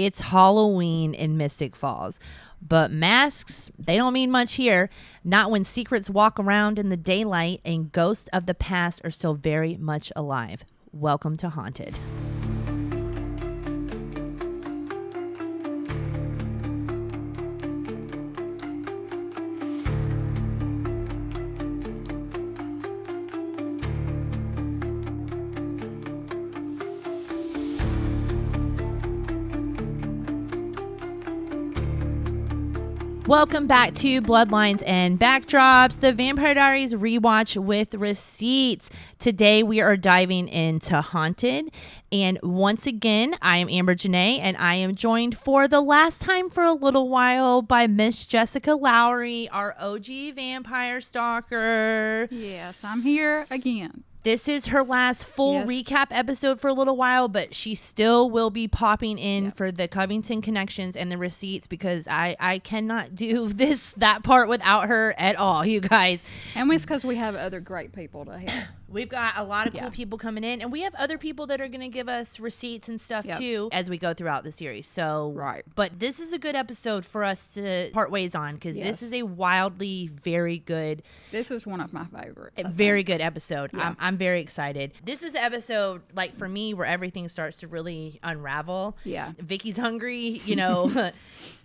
it's Halloween in Mystic Falls. But masks, they don't mean much here. Not when secrets walk around in the daylight and ghosts of the past are still very much alive. Welcome to Haunted. Welcome back to Bloodlines and Backdrops, the Vampire Diaries rewatch with receipts. Today we are diving into Haunted. And once again, I am Amber Janae, and I am joined for the last time for a little while by Miss Jessica Lowry, our OG Vampire Stalker. Yes, I'm here again. This is her last full recap episode for a little while, but she still will be popping in for the Covington connections and the receipts because I cannot do that part without her at all, you guys. And it's because we have other great people to help. We've got a lot of cool people coming in, and we have other people that are going to give us receipts and stuff too as we go throughout the series. So, but this is a good episode for us to part ways on because this is a wildly very good. This is one of my favorites. Very good episode. Yeah. I'm very excited. This is the episode, like for me, where everything starts to really unravel. Yeah. Vicky's hungry, you know.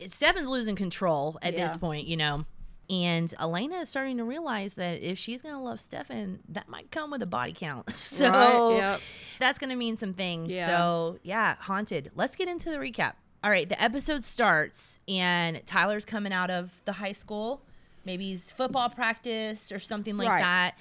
Stefan's losing control at this point, you know. And Elena is starting to realize that if she's going to love Stefan, that might come with a body count. So that's going to mean some things. Yeah. So, Haunted. Let's get into the recap. All right, the episode starts, and Tyler's coming out of the high school. Maybe he's football practice or something like that.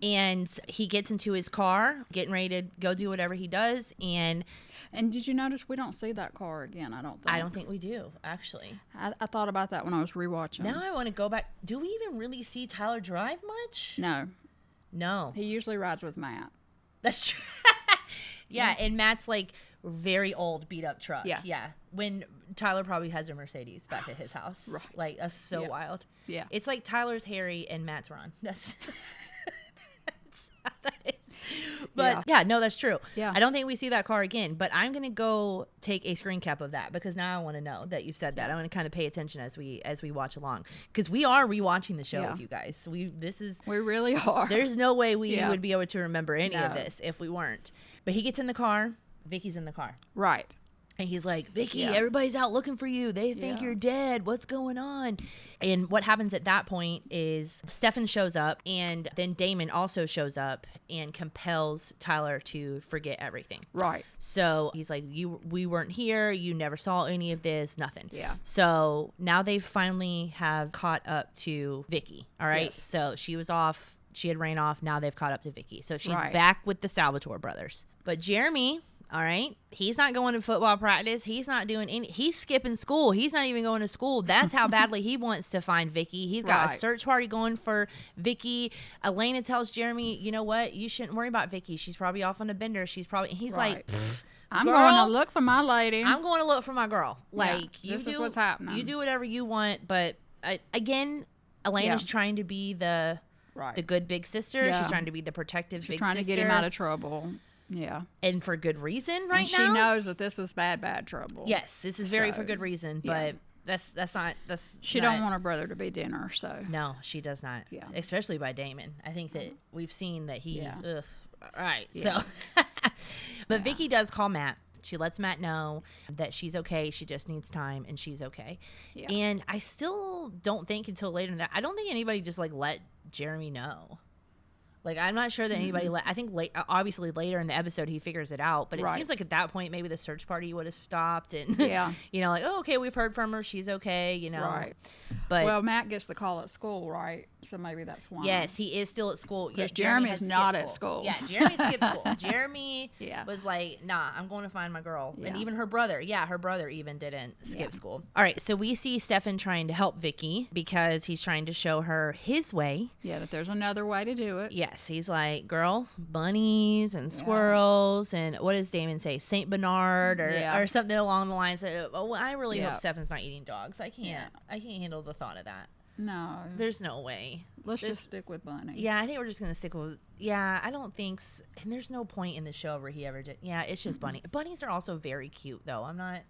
And he gets into his car, getting ready to go do whatever he does. And did you notice we don't see that car again? I don't think we do, actually. I thought about that when I was rewatching. Now I want to go back. Do we even really see Tyler drive much? No. He usually rides with Matt. That's true. And Matt's like very old, beat up truck. Yeah. When Tyler probably has a Mercedes back at his house. Right. Like, that's so wild. Yeah. It's like Tyler's Harry and Matt's Ron. That's how that is. But no, that's true. Yeah. I don't think we see that car again, but I'm going to go take a screen cap of that because now I want to know that you've said that. I want to kind of pay attention as we watch along because we are rewatching the show with you guys. We really are. There's no way we would be able to remember any of this if we weren't. But he gets in the car. Vicky's in the car. Right. And he's like, Vicki, everybody's out looking for you. They think you're dead. What's going on? And what happens at that point is Stefan shows up, and then Damon also shows up and compels Tyler to forget everything. Right. So he's like, we weren't here. You never saw any of this. Nothing. Yeah. So now they finally have caught up to Vicki. All right. Yes. So she was off. She had ran off. Now they've caught up to Vicki. So she's back with the Salvatore brothers. But Jeremy... All right. He's not going to football practice. He's not doing any. He's skipping school. He's not even going to school. That's how badly he wants to find Vicki. He's got a search party going for Vicki. Elena tells Jeremy, you know what? You shouldn't worry about Vicki. She's probably off on a bender. He's like, I'm going to look for my lady. I'm going to look for my girl. Like, this is what's happening. You do whatever you want. But again, Elena's trying to be the good big sister. Yeah. She's trying to be the protective big sister. She's trying to get him out of trouble. Yeah. And for good reason now. She knows that this is bad trouble. Yes, this is very for good reason, but that's not she don't want her brother to be dinner, so. No, she does not. Yeah. Especially by Damon. I think that we've seen that he ugh. All right. Yeah. So but Vicki does call Matt. She lets Matt know that she's okay. She just needs time, and she's okay. Yeah. And I still don't think until later that I don't think anybody just like let Jeremy know. Like, I'm not sure that anybody I think obviously later in the episode he figures it out, but it seems like at that point maybe the search party would have stopped and you know, like, oh, okay, we've heard from her, she's okay, you know. Right. But well, Matt gets the call at school, right? So maybe that's why. Yes, he is still at school. Yes, Jeremy is not at school. Yeah, Jeremy skipped school. Jeremy was like, nah, I'm going to find my girl. And even her brother, her brother even didn't skip school. All right, so we see Stefan trying to help Vicki because he's trying to show her his way. Yeah, that there's another way to do it. Yes, he's like, girl, bunnies and squirrels and what does Damon say? Saint Bernard or something along the lines of, oh, I really hope Stefan's not eating dogs. I can't handle the thought of that. No. There's no way. Let's just stick with bunnies. Yeah, I think we're just going to stick with, I don't think, and there's no point in the show where he ever did. Yeah, it's just bunny. Bunnies are also very cute, though. I'm not,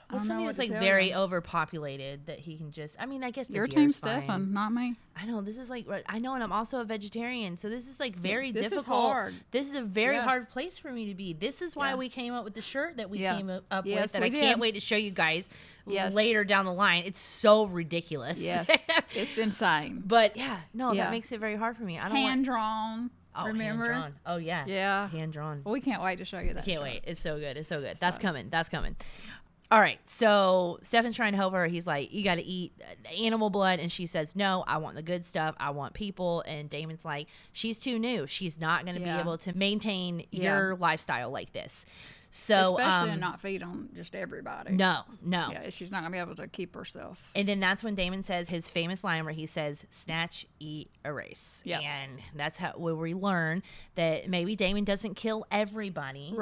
Well, something that's like very overpopulated that he can just. I mean, I guess your team's Stefan, not me. I know this is like I know, and I'm also a vegetarian, so this is like very this difficult. Is hard. This is a very hard place for me to be. This is why we came up with the shirt that we came up with that I can't wait to show you guys later down the line. It's so ridiculous. Yes, it's insane. But that makes it very hard for me. I don't hand drawn. Oh, remember? Hand drawn. Oh yeah. Yeah. Hand drawn. Well, we can't wait to show you that. Can't wait. It's so good. It's so good. That's coming. That's coming. All right. So Stefan's trying to help her. He's like, you got to eat animal blood. And she says, no, I want the good stuff. I want people. And Damon's like, she's too new. She's not going to be able to maintain your lifestyle like this. So, especially to not feed on just everybody. No. Yeah, she's not going to be able to keep herself. And then that's when Damon says his famous line where he says, snatch, eat, erase. Yeah. And that's where we learn that maybe Damon doesn't kill everybody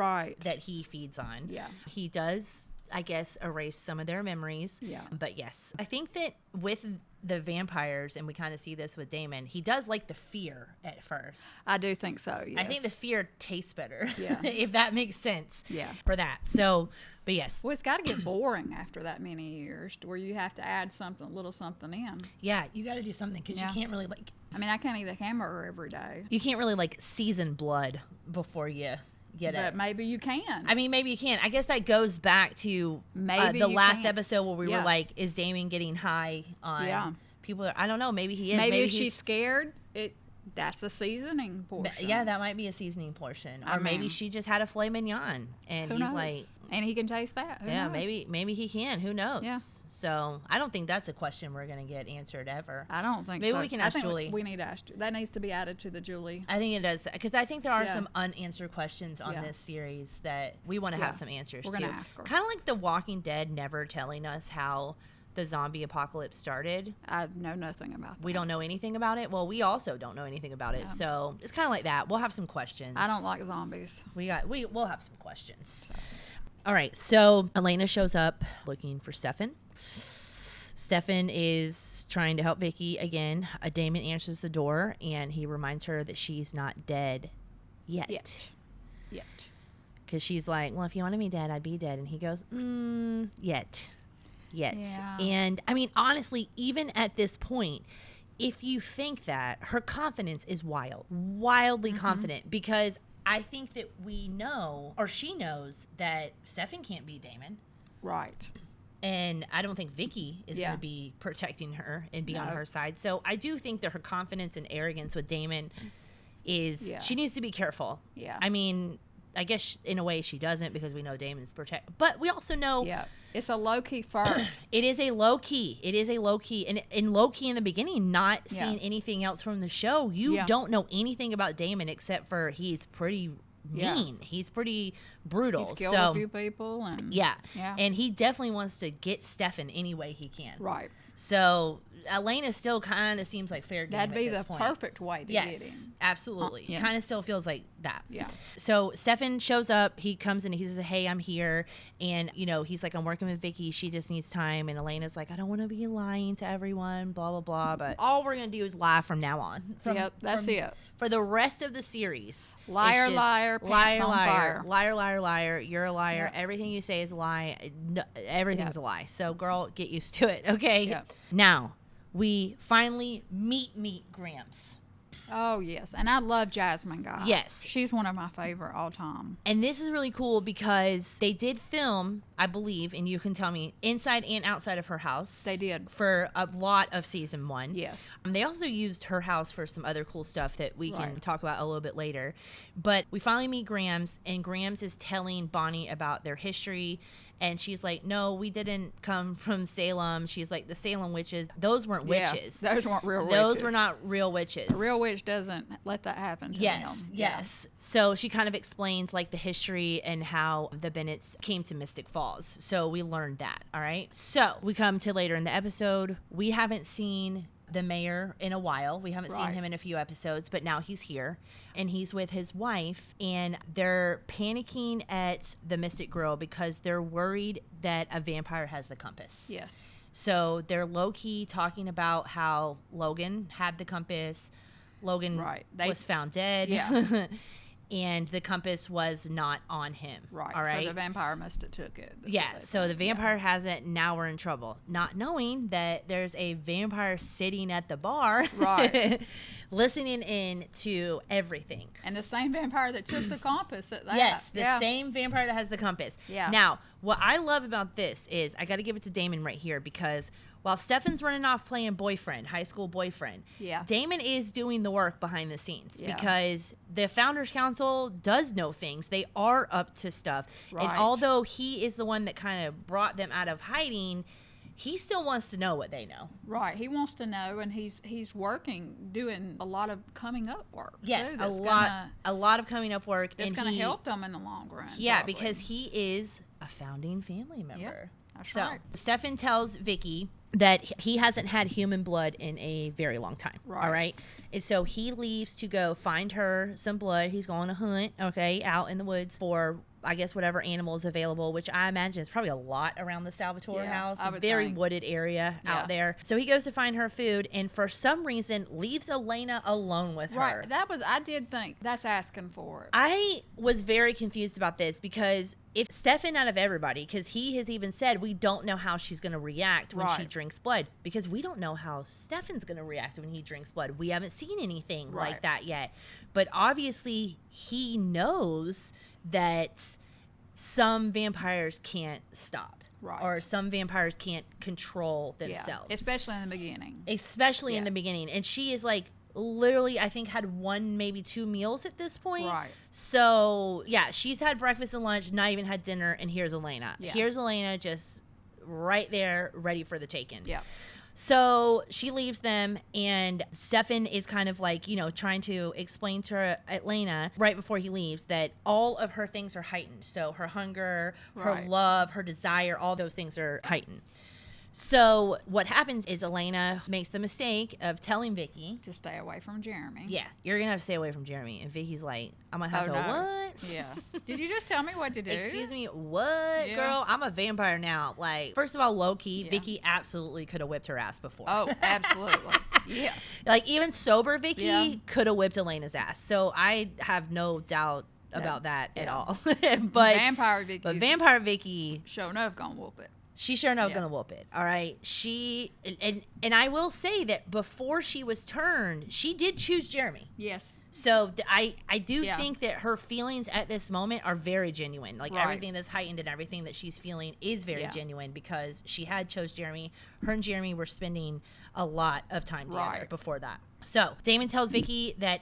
that he feeds on. Yeah. He does, I guess, erase some of their memories. Yeah. But yes, I think that with the vampires, and we kind of see this with Damon, he does like the fear at first. I do think so, yes. I think the fear tastes better. Yeah. If that makes sense. Yeah. For that. So, but yes. Well, it's got to get boring after that many years where you have to add something, a little something in. Yeah, you got to do something because you can't really like. I mean, I can't eat a hamburger every day. You can't really like season blood before you get it. But maybe you can. I mean, maybe you can. I guess that goes back to the last episode where we were like, is Damon getting high on people? I don't know. Maybe he is. Maybe if she's scared, that's a seasoning portion. Yeah, that might be a seasoning portion. Or maybe she just had a filet mignon and he's like... And he can taste that. Who knows? maybe he can. Who knows? Yeah. So I don't think that's a question we're going to get answered ever. I don't think so. Maybe we can ask Julie. We need to ask. That needs to be added to the Julie. I think it does. Because I think there are some unanswered questions on this series that we want to have some answers to. We're going to ask her. Kind of like The Walking Dead never telling us how the zombie apocalypse started. I know nothing about that. We don't know anything about it. Well, we also don't know anything about it. So it's kind of like that. We'll have some questions. I don't like zombies. We'll have some questions. So. All right, so Elena shows up looking for Stefan. Stefan is trying to help Vicki again. Damon answers the door, and he reminds her that she's not dead yet. Because she's like, well, if you wanted me dead, I'd be dead. And he goes, yet. Yeah. And, I mean, honestly, even at this point, if you think that, her confidence is wildly confident, because I think that we know, or she knows, that Stefan can't be Damon. Right. And I don't think Vicki is going to be protecting her and be on her side. So I do think that her confidence and arrogance with Damon is, she needs to be careful. Yeah. I mean, I guess in a way she doesn't, because we know Damon's but we also know it's a low-key first. It is a low-key. And in low-key in the beginning, not seeing anything else from the show, you don't know anything about Damon except for he's pretty mean. He's pretty brutal. He's killed a few people. And, and he definitely wants to get Stefan any way he can. Right. So Elena still kind of seems like fair game. That'd be the perfect way to get him. Yes, absolutely. Kind of still feels like that. Yeah. So Stefan shows up. He comes in and he says, hey, I'm here. And, he's like, I'm working with Vicki. She just needs time. And Elena's like, I don't want to be lying to everyone, blah, blah, blah. But all we're going to do is lie from now on. That's it. For the rest of the series. Liar, liar, pants on fire. Liar, liar, liar. You're a liar. Everything you say is a lie. No, everything's a lie. So, girl, get used to it, okay? Now, we finally meet Gramps. Oh, yes. And I love Jasmine Guy. Yes. She's one of my favorite all time. And this is really cool because they did film, I believe, and you can tell me, inside and outside of her house. They did. For a lot of season 1. Yes. They also used her house for some other cool stuff that we can talk about a little bit later. But we finally meet Grams, and Grams is telling Bonnie about their history. And she's like, no, we didn't come from Salem. She's like, the Salem witches, those weren't witches. Those weren't real witches. Those were not real witches. A real witch doesn't let that happen to them. Yes. So she kind of explains like the history and how the Bennetts came to Mystic Falls. So we learned that, all right? So we come to later in the episode. We haven't seen the mayor in a while. We haven't seen him in a few episodes, but now he's here and he's with his wife, and they're panicking at the Mystic Grill because they're worried that a vampire has the compass. Yes. So they're low-key talking about how Logan had the compass. Logan was found dead. Yeah. and the compass was not on him. Right. All right. So the vampire must have took it. Yeah. So the vampire has it. Now we're in trouble. Not knowing that there's a vampire sitting at the bar. Right. Listening in to everything. And the same vampire that took the compass at that. Yes, the same vampire that has the compass. Yeah. Now, what I love about this is, I got to give it to Damon right here, because while Stefan's running off playing boyfriend, high school boyfriend, Damon is doing the work behind the scenes, because the Founders Council does know things. They are up to stuff. Right. And although he is the one that kind of brought them out of hiding, he still wants to know what they know. Right. He wants to know, and he's working, doing a lot of coming up work. Yes, too, a lot of coming up work. It's going to help them in the long run. Yeah, probably. because he is a founding family member. Yep, that's so right. Stefan tells Vicki that he hasn't had human blood in a very long time. Right. All right. And so he leaves to go find her some blood. He's going to hunt, out in the woods for, I guess, whatever animals available, which I imagine is probably a lot around the Salvatore house. I would very think. wooded area out there. So he goes to find her food, and for some reason leaves Elena alone with her. Right. I did think that's asking for it. I was very confused about this, because if Stefan, out of everybody, because he has even said we don't know how she's going to react when she drinks blood, because we don't know how Stefan's going to react when he drinks blood. We haven't seen anything like that yet. But obviously he knows that some vampires can't stop. Right. Or some vampires can't control themselves. Especially in the beginning. In the beginning. And she is like, literally, I think, had 1, maybe 2 meals at this point. Right. So, yeah, she's had breakfast and lunch, not even had dinner, and here's Elena. Yeah. Here's Elena just right there, ready for the taking. Yeah. So she leaves them, and Stefan is kind of like, trying to explain to Elena right before he leaves that all of her things are heightened. So her hunger, her love, her desire, all those things are heightened. So what happens is Elena makes the mistake of telling Vicki to stay away from Jeremy. Yeah, you're going to have to stay away from Jeremy. And Vicki's like, I'm going to have to, what? Yeah. Did you just tell me what to do? Excuse me, what, girl? I'm a vampire now. Like, first of all, low-key, Vicki absolutely could have whipped her ass before. Oh, absolutely. Yes. Like, even sober Vicki could have whipped Elena's ass. So I have no doubt about that at all. But Vampire Vicki sure enough gonna whoop it. She sure enough gonna whoop it. All right. She and I will say that before she was turned, she did choose Jeremy. Yes. So I do think that her feelings at this moment are very genuine. Like everything that's heightened and everything that she's feeling is very genuine, because she had chose Jeremy. Her and Jeremy were spending a lot of time together before that. So Damon tells Vicki that,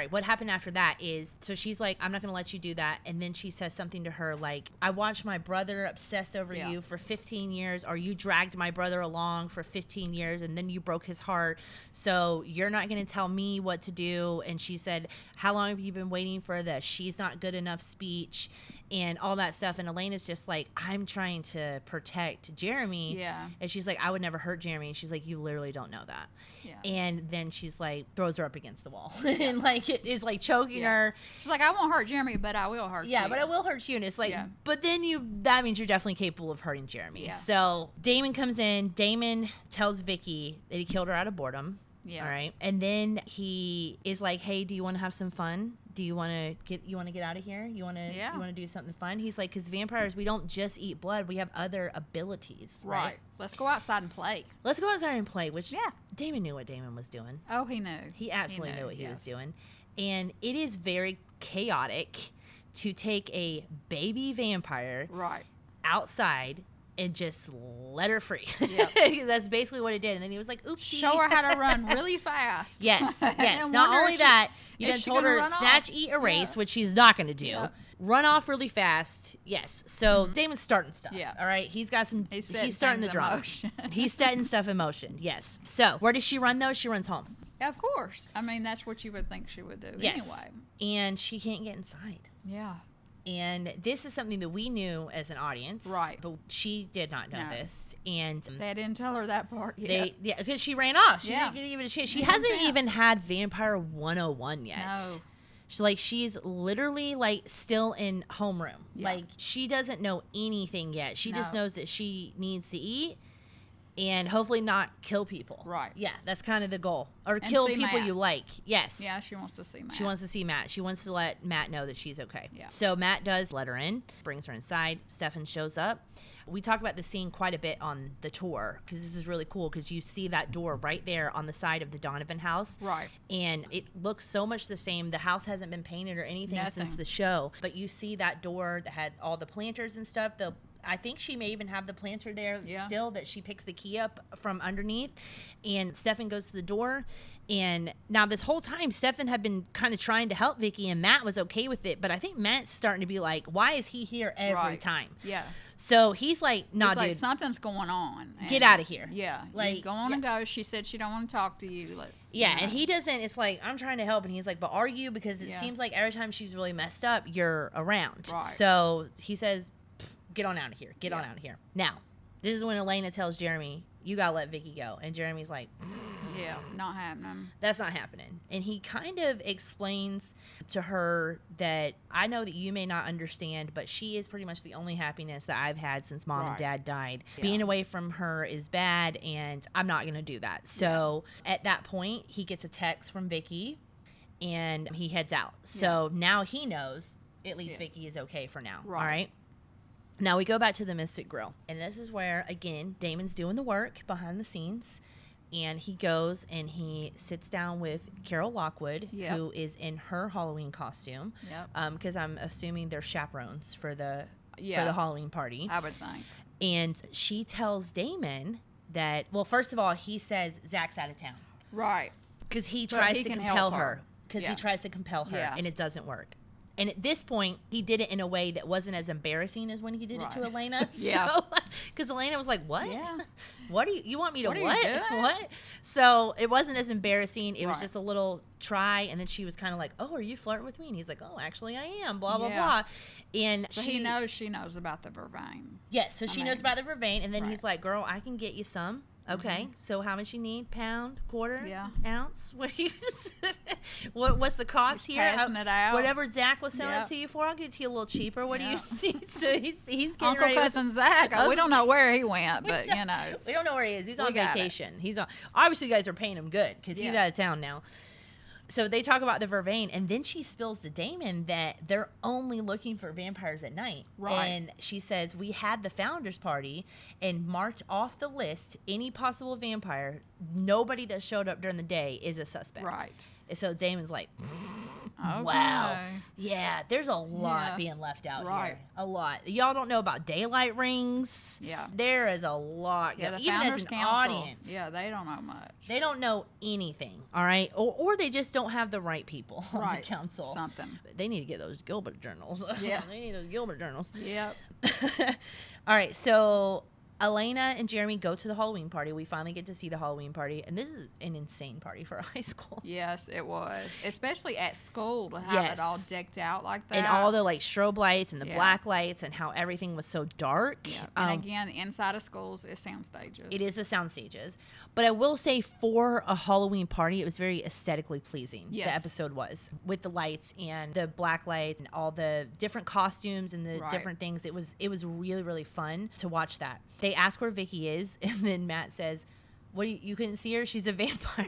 what happened after that is, so she's like, I'm not going to let you do that. And then she says something to her like, I watched my brother obsess over you for 15 years, or you dragged my brother along for 15 years and then you broke his heart. So you're not going to tell me what to do. And she said, how long have you been waiting for the she's not good enough speech and all that stuff? And Elena's just like, I'm trying to protect Jeremy. Yeah. And she's like, I would never hurt Jeremy. And she's like, you literally don't know that. Yeah. And then she's like, throws her up against the wall and like it is like choking her. She's like, I won't hurt Jeremy, but I will hurt you. Yeah, but I will hurt you. And it's like, but then that means you're definitely capable of hurting Jeremy. Yeah. So Damon comes in. Damon tells Vicki that he killed her out of boredom. Yeah. All right. And then he is like, hey, do you want to have some fun? Do you want to get out of here? You want to do something fun? He's like, because vampires, we don't just eat blood. We have other abilities. Right. Let's go outside and play. Which Damon knew what Damon was doing. Oh, he knew. He absolutely knew what he was doing. And it is very chaotic to take a baby vampire outside and just let her free. Yeah. That's basically what it did. And then he was like, oopsie. Show her how to run really fast. Yes. Not only that, you then told her snatch, eat, erase, which she's not going to do. Yeah. Run off really fast. Yes. So Damon's starting stuff. Yeah. All right. He's got some, he's starting the drama. He's setting stuff in motion. Yes. So where does she run though? She runs home. Yeah, of course. I mean, that's what you would think she would do anyway. And she can't get inside. Yeah. And this is something that we knew as an audience. Right. But she did not know this. And they didn't tell her that part yet. Because she ran off. She didn't give it a chance. She hasn't even had Vampire 101 yet. No. She's literally like still in homeroom. Yeah. Like she doesn't know anything yet. She just knows that she needs to eat and hopefully not kill people. Right. Yeah, that's kind of the goal. Or And kill see people Matt. you like. Yes. Yeah, she wants to see Matt. She wants to see Matt. She wants to let Matt know that she's okay. Yeah. So Matt does let her in, brings her inside. Stefan shows up. We talk about the scene quite a bit on the tour because this is really cool because you see that door right there on the side of the Donovan house. Right. And it looks so much the same. The house hasn't been painted or anything Nothing. since the show. But you see that door that had all the planters and stuff. I think she may even have the planter there still that she picks the key up from underneath. And Stefan goes to the door. And now this whole time, Stefan had been kind of trying to help Vicki, and Matt was okay with it. But I think Matt's starting to be like, why is he here every time? Yeah. So he's like, nah, He's like, dude. something's going on. And Get out of here. Yeah. Like, you go on and go. She said she don't want to talk to you. Let's. Yeah, you know. and he doesn't. It's like, I'm trying to help. And he's like, but are you? Because it seems like every time she's really messed up, you're around. Right. So he says, get on out of here. Get on out of here. Now, this is when Elena tells Jeremy, you got to let Vicki go. And Jeremy's like, yeah, not happening. that's not happening. And he kind of explains to her that I know that you may not understand, but she is pretty much the only happiness that I've had since Mom and Dad died. Yeah. Being away from her is bad, and I'm not going to do that. So at that point, he gets a text from Vicki, and he heads out. So now he knows at least Vicki is okay for now. All right? Now we go back to the Mystic Grill. And this is where, again, Damon's doing the work behind the scenes. And he goes and he sits down with Carol Lockwood, who is in her Halloween costume. Because I'm assuming they're chaperones for the Halloween party. I would think. And she tells Damon that, well, first of all, he says Zach's out of town. Right. Because he tries to compel her. Because he tries to compel her, and it doesn't work. And at this point, he did it in a way that wasn't as embarrassing as when he did it to Elena. Because Elena was like, what? Yeah. What are you want me to what? So it wasn't as embarrassing. It was just a little try. And then she was kind of like, oh, are you flirting with me? And he's like, oh, actually I am, blah, blah, blah. And so she knows about the vervain. Yes. So she knows about the vervain. And then he's like, girl, I can get you some. Okay, so how much you need? Pound, quarter, ounce? What's the cost he's here? Passing it out. Whatever Zach was selling it to you for, I'll get it to you a little cheaper. What do you need? So he's getting Uncle ready. Cousin Zach. We don't know where he went, but you know. We don't know where he is. He's on vacation. He's on. Obviously, you guys are paying him good because he's out of town now. So they talk about the vervain, and then she spills to Damon that they're only looking for vampires at night. Right. And she says, we had the founders party and marked off the list any possible vampire. Nobody that showed up during the day is a suspect. Right. And so Damon's like, okay. wow. Yeah, there's a lot being left out here. A lot. Y'all don't know about daylight rings. Yeah. there is a lot. Yeah, the even Founders as an Council, audience. yeah, they don't know much. They don't know anything, all right? Or they just don't have the right people on Right. the council. Something. They need to get those Gilbert journals. Yeah. They need those Gilbert journals. Yep. All right, so Elena and Jeremy go to the Halloween party. We finally get to see the Halloween party, and this is an insane party for a high school. Yes, it was. Especially at school to have it all decked out like that. And all the like strobe lights and the black lights and how everything was so dark. Yeah. And again, inside of schools is sound stages. It is the sound stages. But I will say for a Halloween party, it was very aesthetically pleasing. Yes. The episode was with the lights and the black lights and all the different costumes and the different things. It was really, really fun to watch that. They ask where Vicki is, and then Matt says, "What? You couldn't see her? She's a vampire."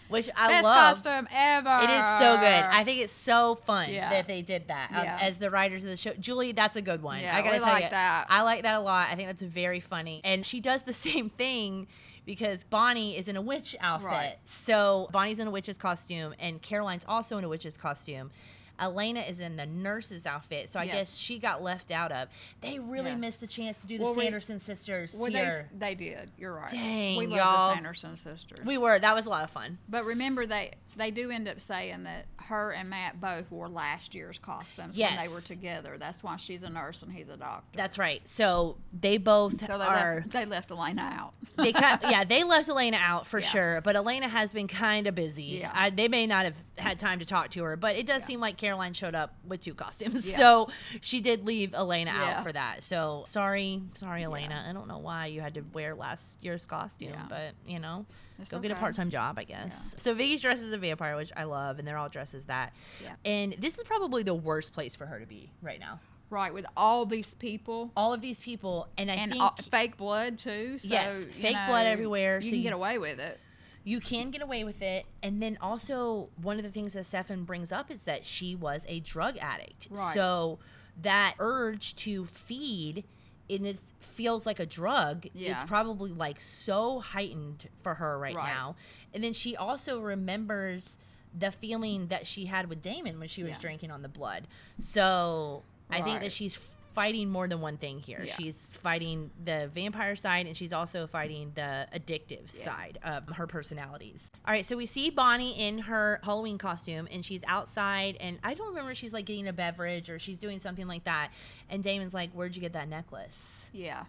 Which I Best love. costume ever. It is so good. I think it's so fun Yeah. that they did that Yeah. as the writers of the show. Julie, that's a good one. Yeah, I gotta we tell like you, that. I like that a lot. I think that's very funny. And she does the same thing because Bonnie is in a witch outfit. Right. So Bonnie's in a witch's costume, and Caroline's also in a witch's costume. Elena is in the nurse's outfit, so I guess she got left out of. They really missed the chance to do the Sanderson sisters here. They did. You're right. Dang, we y'all. love the Sanderson sisters. That was a lot of fun. But remember, they do end up saying that her and Matt both wore last year's costumes when they were together. That's why she's a nurse and he's a doctor. That's right. So they both they left Elena out. They left Elena out for sure. But Elena has been kind of busy. Yeah. They may not have had time to talk to her, but it does seem like Caroline showed up with 2 costumes. Yeah. So she did leave Elena out for that. So sorry, Elena. I don't know why you had to wear last year's costume, but you know. Go get a part-time job, I guess. Yeah. So Vicky's dressed as a vampire, which I love, and they're all dressed as that. Yeah. And this is probably the worst place for her to be right now. Right, with all these people. All of these people. And I think... fake blood, too. So, yes, fake blood everywhere. You can get away with it. You can get away with it. And then also, one of the things that Stefan brings up is that she was a drug addict. Right. So that urge to feed... and it feels like a drug. Yeah. It's probably like so heightened for her right now. And then she also remembers the feeling that she had with Damon when she was drinking on the blood. So I think that she's fighting more than one thing here. Yeah. She's fighting the vampire side, and she's also fighting the addictive side of her personalities. All right, so we see Bonnie in her Halloween costume, and she's outside, and I don't remember, she's like getting a beverage or she's doing something like that. And Damon's like, "Where'd you get that necklace?" Yeah.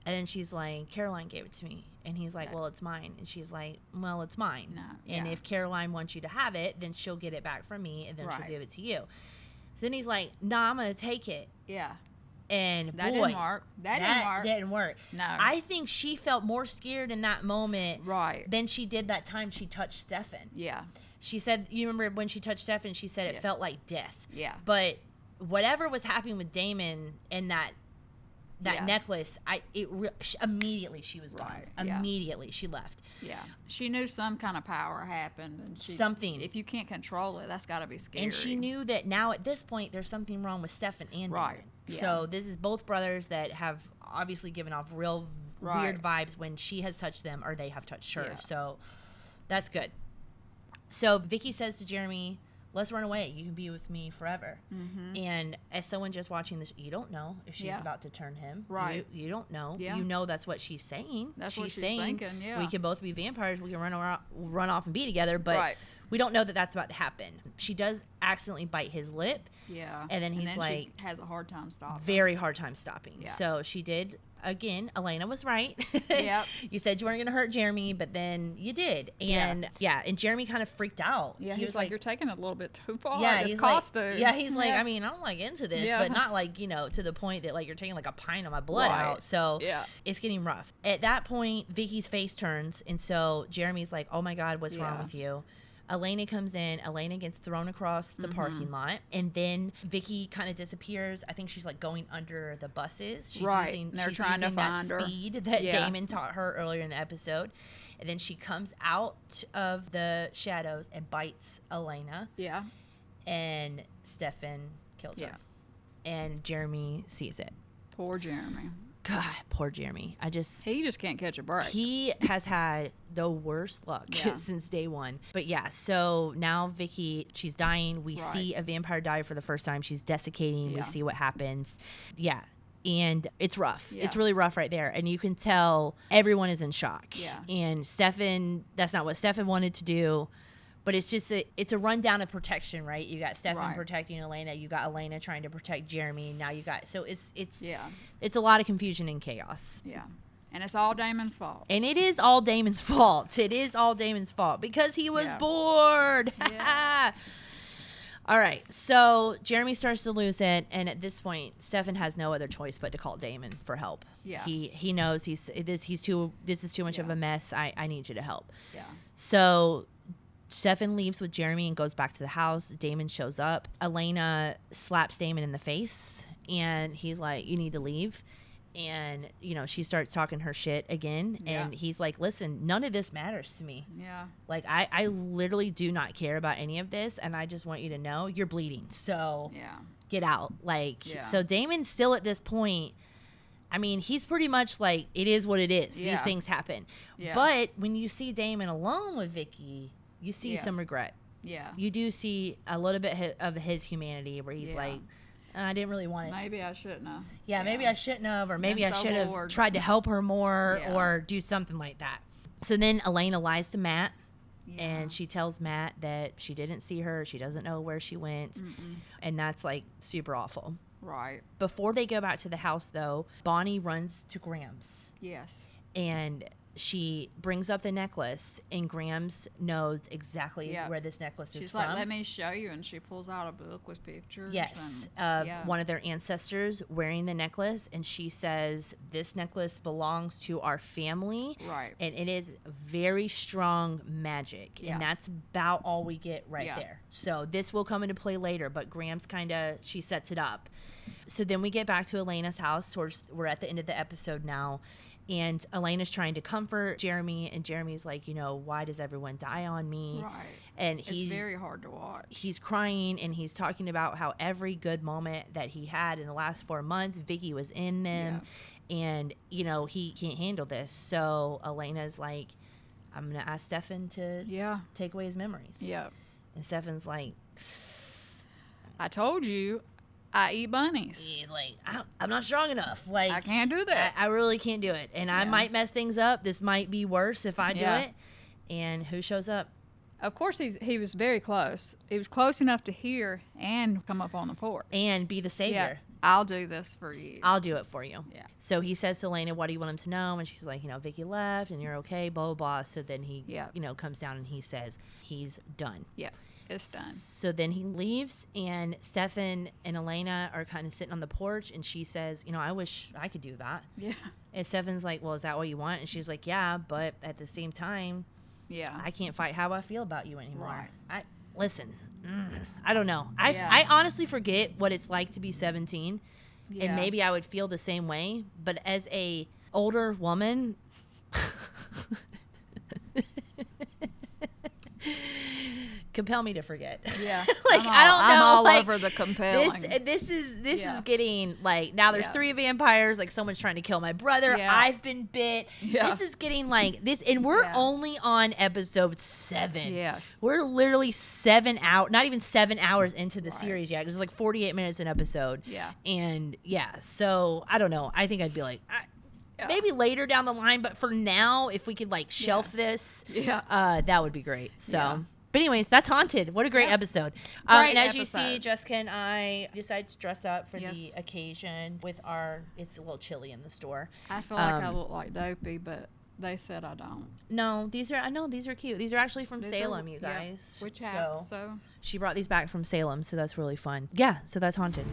And then she's like, "Caroline gave it to me." And he's like, "Well, it's mine." And she's like, "Well, it's mine. No, and if Caroline wants you to have it, then she'll get it back from me, and then she'll give it to you." So then he's like, "Nah, I'm going to take it." Yeah. And that boy, that didn't work. No. I think she felt more scared in that moment right. than she did that time she touched Stefan. Yeah. She said, you remember when she touched Stefan, she said it felt like death. Yeah. But whatever was happening with Damon and that necklace, immediately she was gone. Immediately she left. Yeah. She knew some kind of power happened. And something. If you can't control it, that's got to be scary. And she knew that now at this point there's something wrong with Stefan and Damon. Yeah. So this is both brothers that have obviously given off real weird vibes when she has touched them or they have touched her. Yeah. So that's good. So Vicki says to Jeremy, "Let's run away. You can be with me forever." Mm-hmm. And as someone just watching this, you don't know if she's about to turn him. Right. You don't know. Yeah. You know that's what she's saying. That's what she's thinking, yeah. We can both be vampires. We can run off and be together. But we don't know that that's about to happen. She does accidentally bite his lip. Yeah. And then he's like... she has a hard time stopping. Very hard time stopping. Yeah. So she did... Again, Elena was right. Yep. You said you weren't going to hurt Jeremy, but then you did. And and Jeremy kind of freaked out. Yeah, he was like, "You're taking it a little bit too far." Yeah, he's costume. Like, he's like, I mean, I'm like into this, but not like, to the point that like you're taking like a pint of my blood out. So it's getting rough. At that point, Vicky's face turns, and so Jeremy's like, "Oh my God, what's wrong with you?" Elena comes in. Elena gets thrown across the parking lot. And then Vicki kind of disappears. I think she's like going under the buses. She's using, they're she's trying using to that find her. speed that Damon taught her earlier in the episode. And then she comes out of the shadows and bites Elena. Yeah. And Stefan kills her. And Jeremy sees it. Poor Jeremy. God, poor Jeremy. He just can't catch a break. He has had the worst luck since day one. But so now Vicki, she's dying. We see a vampire die for the first time. She's desiccating. We see what happens. Yeah. And it's rough. Yeah. It's really rough right there. And you can tell everyone is in shock. Yeah. And Stefan, that's not what Stefan wanted to do. But it's just it's a rundown of protection, right? You got Stefan protecting Elena. You got Elena trying to protect Jeremy. Now you got it's a lot of confusion and chaos. Yeah, and it's all Damon's fault. And it is all Damon's fault. It is all Damon's fault because he was bored. Yeah. All right, so Jeremy starts to lose it, and at this point, Stefan has no other choice but to call Damon for help. Yeah, he knows this is too much of a mess. I need you to help. Yeah, so Stefan leaves with Jeremy and goes back to the house. Damon shows up. Elena slaps Damon in the face, and he's like, "You need to leave." And, she starts talking her shit again. And he's like, "Listen, none of this matters to me. Yeah. Like, I literally do not care about any of this. And I just want you to know you're bleeding. So get out." So Damon's still at this point. I mean, he's pretty much like, it is what it is. Yeah. These things happen. Yeah. But when you see Damon alone with Vicki, you see some regret. Yeah. You do see a little bit of his humanity where he's like, I didn't really want it. Maybe I shouldn't have. Yeah, maybe I shouldn't have, or maybe I should have tried to help her more or do something like that. So then Elena lies to Matt, and she tells Matt that she didn't see her. She doesn't know where she went. Mm-mm. And that's like super awful. Right. Before they go back to the house, though, Bonnie runs to Graham's. Yes. And she brings up the necklace, and Grams knows exactly where this necklace is from. She's like, let me show you, and she pulls out a book with pictures. Yes, of one of their ancestors wearing the necklace, and she says, this necklace belongs to our family. Right. And it is very strong magic, and that's about all we get there. So this will come into play later, but Grams she sets it up. So then we get back to Elena's house. We're at the end of the episode now. And Elena's trying to comfort Jeremy, and Jeremy's like, why does everyone die on me? Right. And it's very hard to watch. He's crying, and he's talking about how every good moment that he had in the last 4 months, Vicki was in them. Yeah. And, he can't handle this. So Elena's like, I'm going to ask Stefan to take away his memories. Yeah. And Stefan's like, I told you. I eat bunnies. He's like, I'm not strong enough. Like, I can't do that. I really can't do it. And I might mess things up. This might be worse if I do it. And who shows up? Of course, he was very close. He was close enough to hear and come up on the porch. And be the savior. Yeah. I'll do this for you. I'll do it for you. Yeah. So he says to Elena, what do you want him to know? And she's like, Vicki left and you're okay, blah, blah, blah. So then he, comes down and he says he's done. Yeah. It's done. So then he leaves, and Stefan and Elena are kind of sitting on the porch, and she says, I wish I could do that. Yeah. And Stefan's like, well, is that what you want? And she's like, yeah, but at the same time, I can't fight how I feel about you anymore. Right. I don't know. I honestly forget what it's like to be 17, and maybe I would feel the same way. But as a older woman... compel me to forget. Yeah. I don't know. I'm all over the compelling. This is getting like, now there's 3 vampires, like someone's trying to kill my brother. Yeah. I've been bit. Yeah. This is getting like this, and we're only on episode 7. Yes. We're literally 7 out, not even 7 hours into the series yet. It was like 48 minutes an episode. Yeah. And so I don't know. I think I'd be like, maybe later down the line, but for now, if we could like shelf this, that would be great. So, but anyways, that's Haunted. What a great episode. And as you see, Jessica and I decided to dress up for the occasion with it's a little chilly in the store. I feel like I look like Dopey, but they said I don't. No, these are cute. These are actually from Salem, you guys. Which hats, so. She brought these back from Salem, so that's really fun. Yeah, so that's Haunted.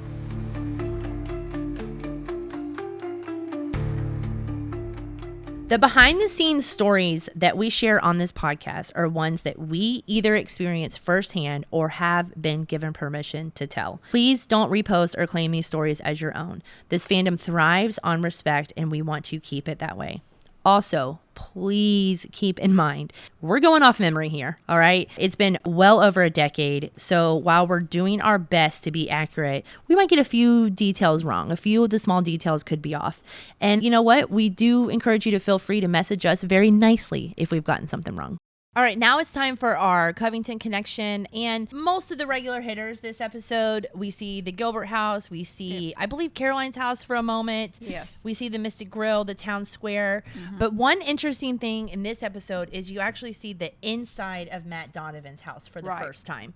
The behind-the-scenes stories that we share on this podcast are ones that we either experience firsthand or have been given permission to tell. Please don't repost or claim these stories as your own. This fandom thrives on respect, and we want to keep it that way. Also, please keep in mind, we're going off memory here, all right? It's been well over a decade, so while we're doing our best to be accurate, we might get a few details wrong. A few of the small details could be off. And you know what? We do encourage you to feel free to message us very nicely if we've gotten something wrong. All right, now it's time for our Covington connection, and most of the regular hitters this episode. We see the Gilbert house. We see, I believe, Caroline's house for a moment. Yes. We see the Mystic Grill, the town square. Mm-hmm. But one interesting thing in this episode is you actually see the inside of Matt Donovan's house for the first time.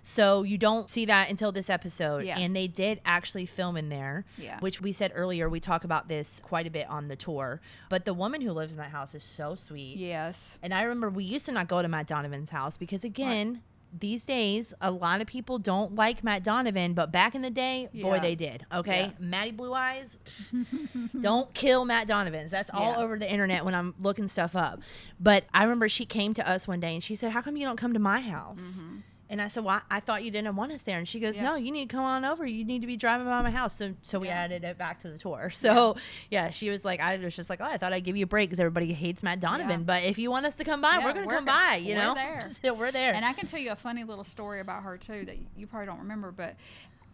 So you don't see that until this episode. Yeah. And they did actually film in there, which we said earlier. We talk about this quite a bit on the tour. But the woman who lives in that house is so sweet. Yes. And I remember we used to not go to Matt Donovan's house because, again, these days, a lot of people don't like Matt Donovan. But back in the day, boy, they did. Okay? Yeah. Matty Blue Eyes, don't kill Matt Donovans. That's all over the internet when I'm looking stuff up. But I remember she came to us one day and she said, how come you don't come to my house? Mm-hmm. And I said, well, I thought you didn't want us there. And she goes, no, you need to come on over. You need to be driving by my house. So we added it back to the tour. So, she was like, I was just like, I thought I'd give you a break because everybody hates Matt Donovan. Yeah. But if you want us to come by, we're going to come by, you know? We're there. And I can tell you a funny little story about her, too, that you probably don't remember. But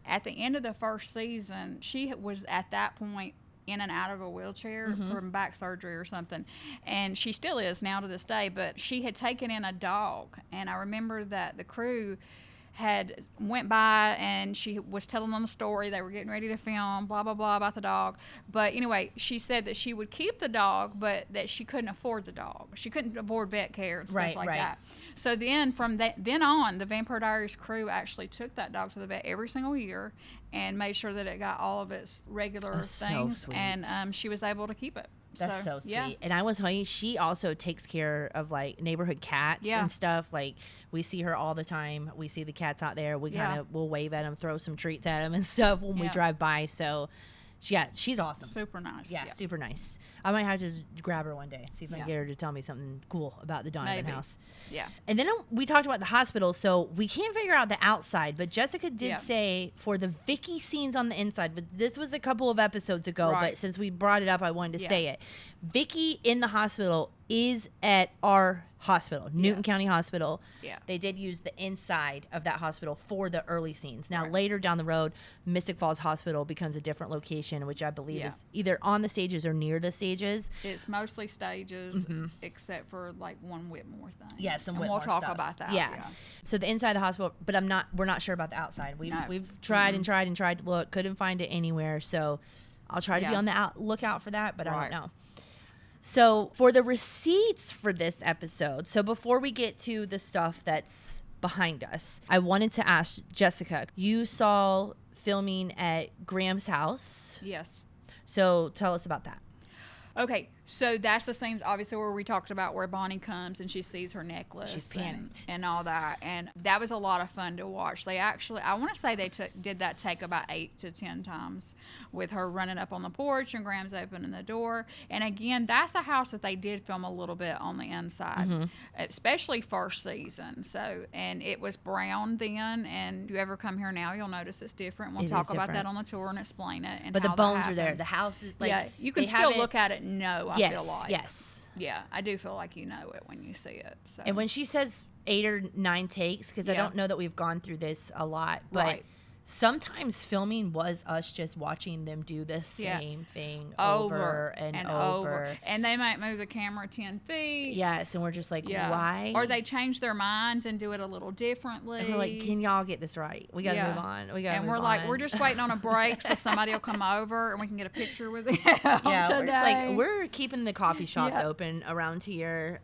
at the end of the first season, she was at that point in and out of a wheelchair from back surgery or something, and she still is now to this day, but she had taken in a dog, and I remember that the crew had went by and she was telling them a story. They were getting ready to film, blah, blah, blah, about the dog. But anyway, she said that she would keep the dog, but that she couldn't afford the dog. She couldn't afford vet care and stuff like that. So then from then on, the Vampire Diaries crew actually took that dog to the vet every single year and made sure that it got all of its regular things. So sweet. And she was able to keep it. That's so sweet. Yeah. And I was telling you, she also takes care of like neighborhood cats and stuff. Like we see her all the time. We see the cats out there. We kind of will wave at them, throw some treats at them and stuff when we drive by. So she's awesome. Super nice. Yeah, super nice. I might have to grab her one day, see if I can get her to tell me something cool about the Donovan house. Yeah. And then we talked about the hospital, so we can't figure out the outside, but Jessica did say for the Vicki scenes on the inside, but this was a couple of episodes ago, but since we brought it up, I wanted to say it. Vicki in the hospital is at our hospital, Newton County Hospital. Yeah. They did use the inside of that hospital for the early scenes. Now, later down the road, Mystic Falls Hospital becomes a different location, which I believe is either on the stages or near the stages. It's mostly stages, except for like one Whitmore thing. Yeah, some and Whitmore we'll talk stuff. about that. Yeah. So the inside of the hospital, but we're not sure about the outside. We've tried and tried and tried to look, couldn't find it anywhere. So I'll try to be on the lookout for that, but I don't know. So for the receipts for this episode, so before we get to the stuff that's behind us, I wanted to ask Jessica, you saw filming at Graham's house. Yes. So tell us about that. Okay, so that's the same, obviously, where we talked about where Bonnie comes and she sees her necklace. She's panicked. And all that. And that was a lot of fun to watch. They actually, I want to say they did that take about 8 to 10 times with her running up on the porch and Graham's opening the door. And again, that's a house that they did film a little bit on the inside, especially first season. So, and it was brown then. And if you ever come here now, you'll notice it's different. We'll talk about that on the tour and explain it. And but the bones are there. The house is like, you can still look at it and know. I feel like. Yes. Yeah, I do feel like you know it when you see it. So. And when she says 8 or 9 takes, because I don't know that we've gone through this a lot, but sometimes filming was us just watching them do the same thing over and over. And they might move the camera 10 feet. Yes, and we're just like, why? Or they change their minds and do it a little differently. And we're like, can y'all get this right? We got to move on. And we're like, we're just waiting on a break so somebody will come over and we can get a picture with them. We're just like, we're keeping the coffee shops open around here.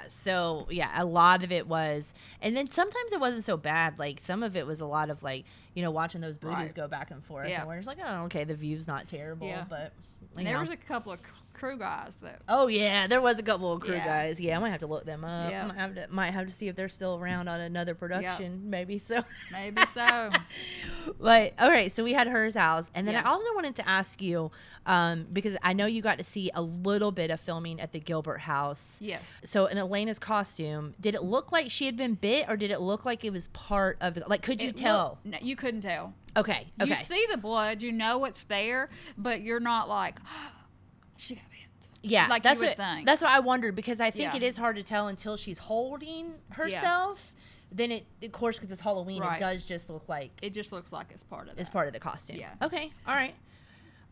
So a lot of it was, and then sometimes it wasn't so bad. Like some of it was a lot of like, you know, watching those booties go back and forth. And we're just like, oh, okay, the view's not terrible. But there was a couple of crew guys that. Oh yeah, there was a couple of crew guys. Yeah, I might have to look them up. Yeah. Might have to see if they're still around on another production. Maybe so. Maybe so. But okay, so we had Her's house, and then I also wanted to ask you, because I know you got to see a little bit of filming at the Gilbert house. Yes. So in Elena's costume, did it look like she had been bit, or did it look like it was part of the? Like, could you tell? No, you couldn't tell. Okay. You see the blood, you know it's there, but you're not like, she got bit. Yeah, like that's you would think. That's what I wondered, because I think it is hard to tell until she's holding herself. Then it, of course, because it's Halloween, it does just look like it just looks like it's part of that. It's part of the costume. Yeah. Okay. All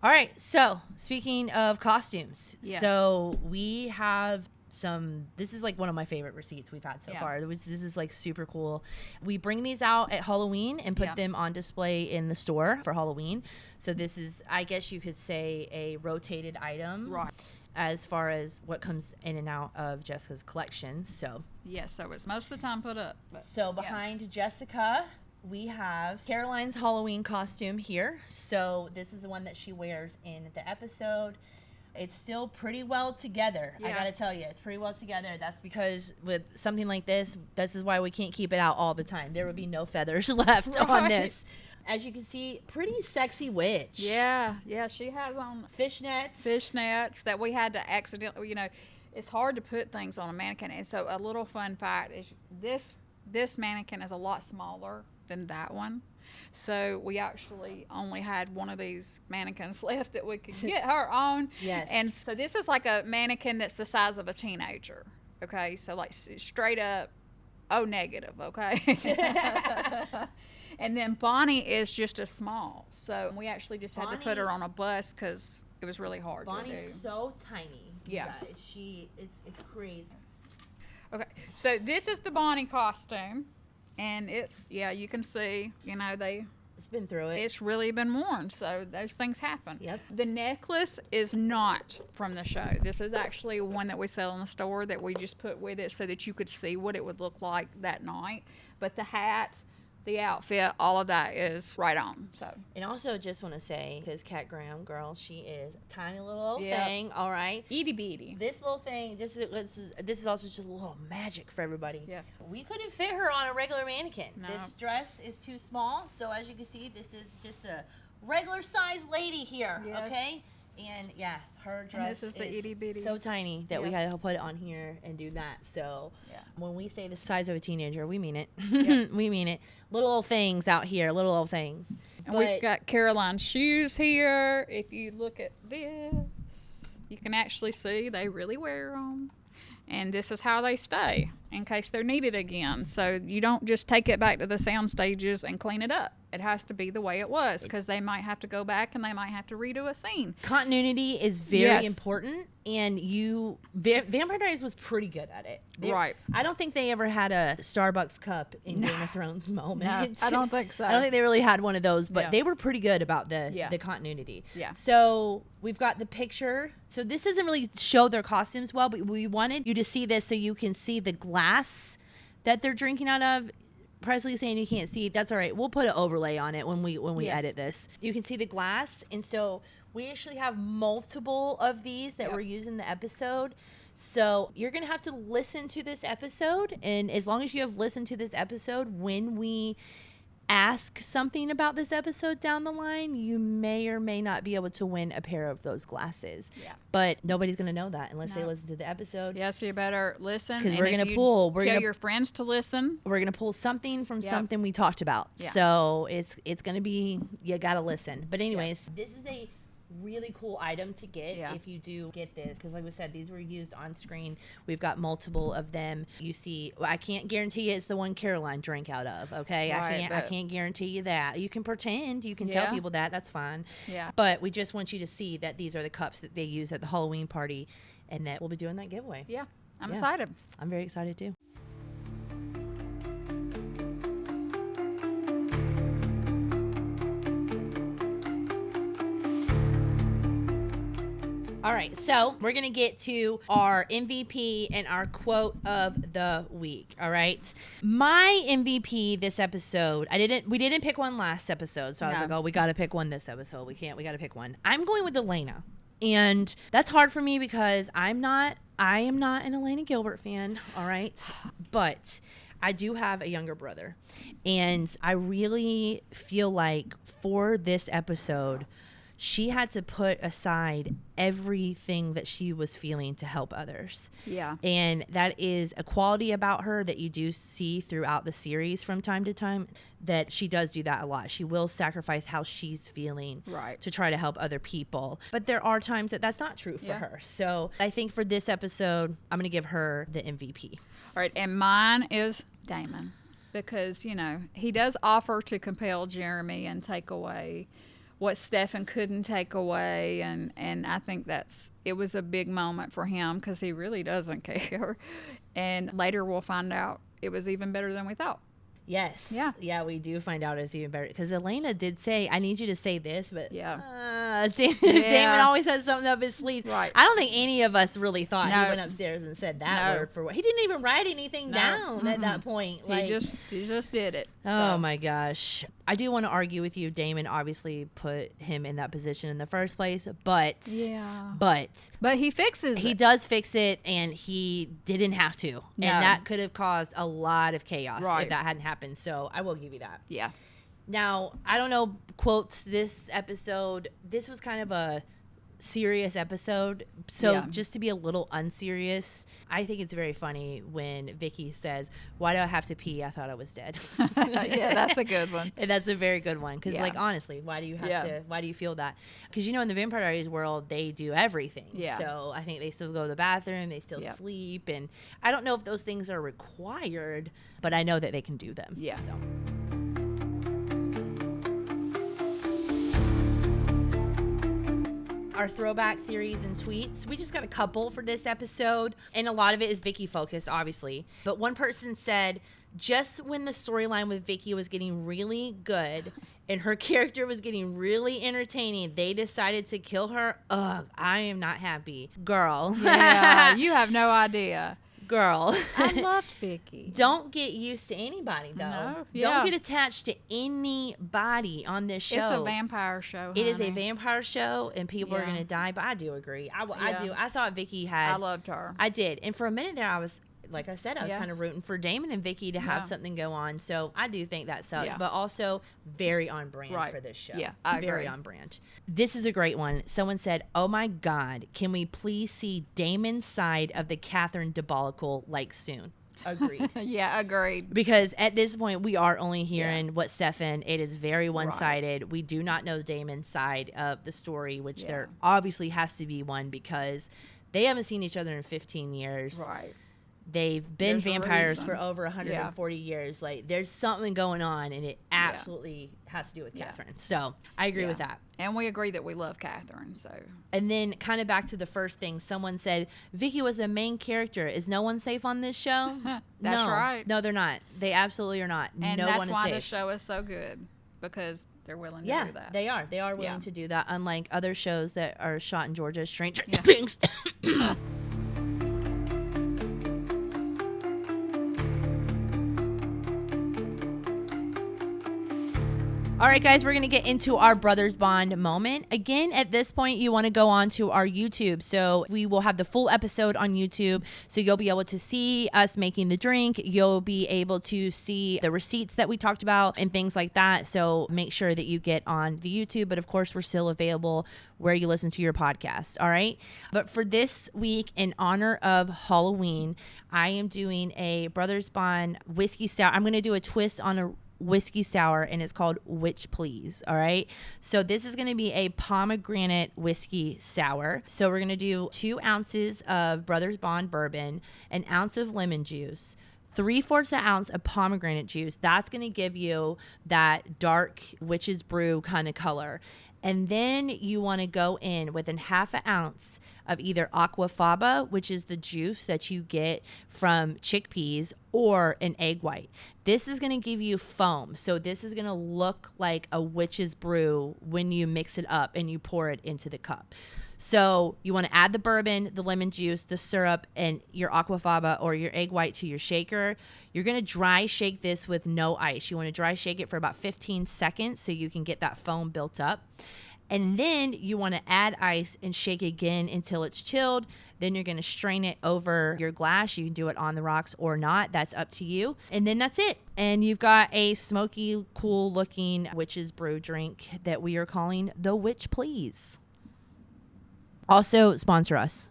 right. So speaking of costumes, so we have some. This is like one of my favorite receipts we've had so far. This is like super cool. We bring these out at Halloween and put them on display in the store for Halloween. So this is, I guess you could say, a rotated item. Right. As far as what comes in and out of Jessica's collection. So so it's most of the time put up. So behind Jessica, we have Caroline's Halloween costume here. So this is the one that she wears in the episode. It's still pretty well together. I gotta tell you, it's pretty well together. That's because with something like this is why we can't keep it out all the time. There would be no feathers left on this. As you can see, pretty sexy witch. Yeah, she has on fishnets that we had to accidentally, you know, it's hard to put things on a mannequin. And so a little fun fact is this mannequin is a lot smaller than that one. So we actually only had one of these mannequins left that we could get her on. Yes. And so this is like a mannequin that's the size of a teenager. Okay, so like straight up O negative, okay? And then Bonnie is just a small. So we actually just had to put her on a bus because it was really hard to do. Bonnie's so tiny. You guys. It's crazy. Okay, so this is the Bonnie costume. And it's, you can see, you know, it's been through it. It's really been worn, so those things happen. Yep. The necklace is not from the show. This is actually one that we sell in the store that we just put with it so that you could see what it would look like that night. But the hat the outfit, all of that is right on. So, and also just want to say, because Kat Graham, girl, she is a tiny little old thing. All right, itty bitty. This little thing, this is also just a little magic for everybody. Yeah, we couldn't fit her on a regular mannequin. No. This dress is too small, so as you can see, this is just a regular sized lady here. Yes. Okay. And yeah, her dress is the itty bitty. So tiny that we had to put it on here and do that. So when we say the size of a teenager, we mean it. We mean it. Little old things out here, little old things. And we've got Caroline's shoes here. If you look at this, you can actually see they really wear them. And this is how they stay in case they're needed again. So you don't just take it back to the sound stages and clean it up. It has to be the way it was, because they might have to go back and they might have to redo a scene. Continuity is very important, and Vampire Diaries was pretty good at it. Right. I don't think they ever had a Starbucks cup in Game of Thrones moment. No, I don't think so. I don't think they really had one of those, but they were pretty good about the continuity. Yeah. So we've got the picture. So this doesn't really show their costumes well, but we wanted you to see this so you can see the glass that they're drinking out of. Presley's saying you can't see. That's all right. We'll put an overlay on it when we edit this. You can see the glass, and so we actually have multiple of these that we're using in the episode. So you're gonna have to listen to this episode, and as long as you have listened to this episode, when we ask something about this episode down the line, you may or may not be able to win a pair of those glasses. Yeah. But nobody's going to know that unless they listen to the episode. Yeah, so you better listen. Because we're going to pull. Tell your friends to listen. We're going to pull something from something we talked about. Yeah. So it's going to be, you got to listen. But anyways, this is a really cool item to get if you do get this, because like we said, these were used on screen. We've got multiple of them. You see, I can't guarantee you it's the one Caroline drank out of, okay? Right, I can't guarantee you that. You can pretend, you can tell people that's fine. Yeah. But we just want you to see that these are the cups that they use at the Halloween party, and that we'll be doing that giveaway. Yeah, I'm excited. I'm very excited too. All right, so we're going to get to our MVP and our quote of the week, all right? My MVP this episode, we didn't pick one last episode, so I was like, oh, we got to pick one this episode. We got to pick one. I'm going with Elena. And that's hard for me because I am not an Elena Gilbert fan, all right? But I do have a younger brother. And I really feel like for this episode, she had to put aside everything that she was feeling to help others. Yeah. And that is a quality about her that you do see throughout the series from time to time, that she does do that a lot. She will sacrifice how she's feeling to try to help other people. But there are times that that's not true for her. So I think for this episode, I'm going to give her the MVP. All right. And mine is Damon, because, he does offer to compel Jeremy and take away what Stefan couldn't take away, and I think it was a big moment for him because he really doesn't care. And later we'll find out it was even better than we thought. Yes. Yeah, we do find out it's even better. Because Elena did say, I need you to say this, but Damon always has something up his sleeve. Right. I don't think any of us really thought he went upstairs and said that word for what. He didn't even write anything down at that point. Like, he just did it. Oh my gosh. I do want to argue with you. Damon obviously put him in that position in the first place, but he fixes it. He does fix it, and he didn't have to. No. And that could have caused a lot of chaos if that hadn't happened. So I will give you that. Yeah. Now, I don't know quotes this episode. This was kind of a serious episode. So just to be a little unserious, I think it's very funny when Vicki says, "Why do I have to pee? I thought I was dead." Yeah, that's a good one. And that's a very good one. Because like, honestly, why do you have to, why do you feel that? Because in the Vampire Diaries world, they do everything. Yeah. So I think they still go to the bathroom, they still sleep. And I don't know if those things are required, but I know that they can do them. Yeah. So. Our throwback theories and tweets. We just got a couple for this episode, and a lot of it is Vicki focused, obviously. But one person said, just when the storyline with Vicki was getting really good and her character was getting really entertaining, they decided to kill her. Ugh, I am not happy. Girl. Yeah, you have no idea. Girl. I loved Vicki. Don't get used to anybody, though. No, Don't get attached to anybody on this show. It's a vampire show. It is a vampire show, and people are going to die, but I do agree. I do. I thought Vicki had... I loved her. I did. And for a minute there, I was... Like I said, I was kind of rooting for Damon and Vicki to have something go on. So I do think that sucks, but also very on brand for this show. Yeah, I agree. Very on brand. This is a great one. Someone said, "Oh my God, can we please see Damon's side of the Catherine debacle like soon?" Agreed. Yeah, agreed. Because at this point, we are only hearing what Stefan. It is very one-sided. Right. We do not know Damon's side of the story, which there obviously has to be one because they haven't seen each other in 15 years. Right. They've been vampires for over 140 years. Like, there's something going on, and it absolutely has to do with Catherine. So I agree with that. And we agree that we love Catherine. So. And then kind of back to the first thing, someone said, Vicki was a main character. Is no one safe on this show? That's right. No, they're not. They absolutely are not. And no that's one is why safe. the show is so good, because they're willing to do that. They are. They are willing to do that, unlike other shows that are shot in Georgia, Stranger Things. All right, guys, we're going to get into our Brothers Bond moment. Again, at this point, you want to go on to our YouTube. So we will have the full episode on YouTube. So you'll be able to see us making the drink. You'll be able to see the receipts that we talked about and things like that. So make sure that you get on the YouTube. But of course, we're still available where you listen to your podcast. All right. But for this week, in honor of Halloween, I am doing a Brothers Bond whiskey stout. I'm going to do a twist on a whiskey sour, and it's called Witch Please. All right, so this is going to be a pomegranate whiskey sour. So we're going to do 2 ounces of Brothers Bond bourbon, an ounce of lemon juice, 3/4 ounce of pomegranate juice. That's going to give you that dark witch's brew kind of color. And then you want to go in with a 1/2 ounce of either aquafaba, which is the juice that you get from chickpeas, or an egg white. This is going to give you foam. So this is going to look like a witch's brew when you mix it up and you pour it into the cup. So you want to add the bourbon, the lemon juice, the syrup, and your aquafaba or your egg white to your shaker. You're going to dry shake this with no ice. You want to dry shake it for about 15 seconds so you can get that foam built up. And then you want to add ice and shake again until it's chilled. Then you're going to strain it over your glass. You can do it on the rocks or not. That's up to you. And then that's it. And you've got a smoky, cool looking witch's brew drink that we are calling the Witch Please. Also, sponsor us.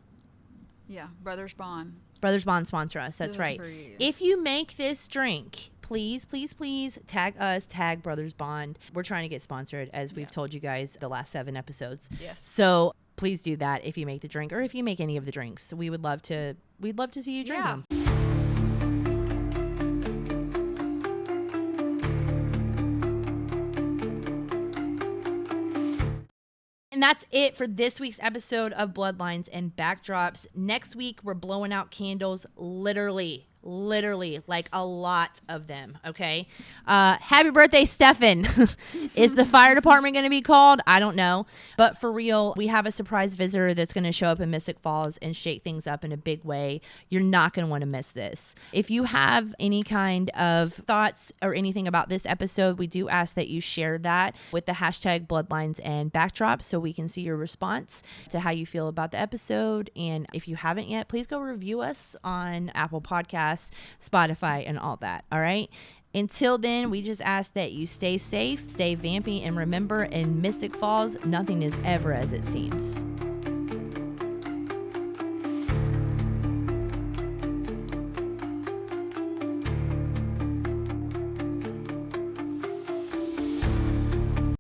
Yeah, Brothers Bond. Brothers Bond sponsor us. That's right. If you make this drink, please, please, please tag us, tag Brothers Bond. We're trying to get sponsored, as we've told you guys the last 7 episodes. Yes. So please do that if you make the drink, or if you make any of the drinks. We'd love to see you drink them. And that's it for this week's episode of Bloodlines and Backdrops. Next week, we're blowing out candles, literally like a lot of them. Okay. Happy birthday, Stefan. Is the fire department going to be called? I don't know. But for real, we have a surprise visitor that's going to show up in Mystic Falls and shake things up in a big way. You're not going to want to miss this. If you have any kind of thoughts or anything about this episode, we do ask that you share that with the hashtag Bloodlines and Backdrops so we can see your response to how you feel about the episode. And if you haven't yet, please go review us on Apple Podcasts, Spotify, and all that. All right. Until then, we just ask that you stay safe, stay vampy, and remember, in Mystic Falls, nothing is ever as it seems.